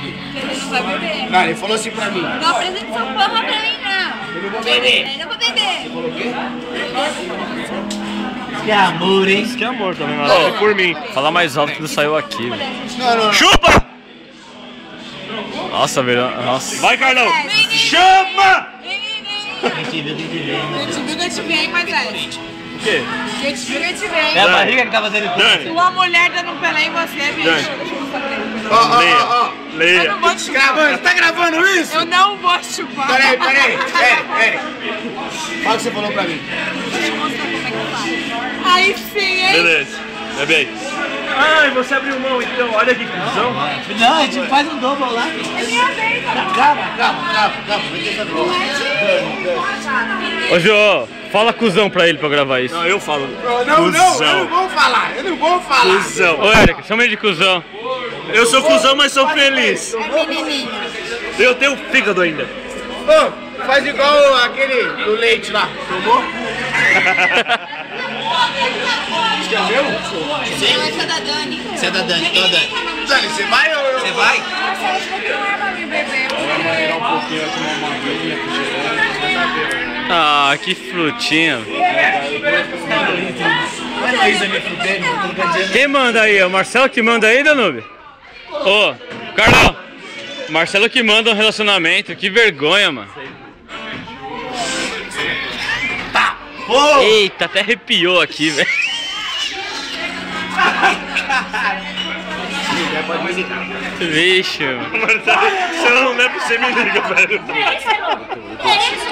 aqui. Ele não vai beber. Cara, ele falou assim pra mim. Não apresenta essa porra pra mim, não. Eu não vou beber. Eu não vou beber. Você falou o quê? Que amor, hein? Isso que é amor também, mas é por mim. Fala mais alto que não saiu aqui, velho. Não. Chupa! Nossa, velho. Nossa. Vai, Carlão! Chama! Quem te viu, Eu te vi, hein, mais velho. O quê? Eu te vi, eu te vi. É a barriga que tá fazendo isso. Dani, Uma mulher dando um pelé em você, bicho. Dani. Deixa eu mostrar pra ele. Ó. Eu leia. não vou te chupar. Gravando, você tá gravando isso? Eu não vou te chupar. Peraí. Fala o que você falou pra mim. Deixa eu mostrar como é que faz. Aí sim, hein? Beleza. Bebe aí. Ai, você abriu mão então. Olha que cuzão. Não, a gente faz um dobro lá. É minha vez, amor. Calma. Vai ter essa vez. Ô, Jô, fala cuzão pra ele pra eu gravar isso. Não, eu falo. Não, eu não vou falar. Cuzão. Ô, Érica, chama ele de cuzão. Eu sou cuzão, mas sou feliz. É menininho. Eu tenho fígado ainda. Ô, faz igual aquele do leite lá. Tomou? Você é meu? Não, essa é da Dani. Você é da Dani, então Dani. Dani, você vai ou eu? Você vai? Nossa, acho que não é pra mim beber. Ah, que frutinha. Olha isso ali pro Dani, Quem manda aí? É o Marcelo que manda aí, Danube? Ô, Carlão. Marcelo que manda um relacionamento. Que vergonha, mano. Eita, até arrepiou aqui, velho. Vixe, mano. Se eu não lembro, você me liga, velho. É isso,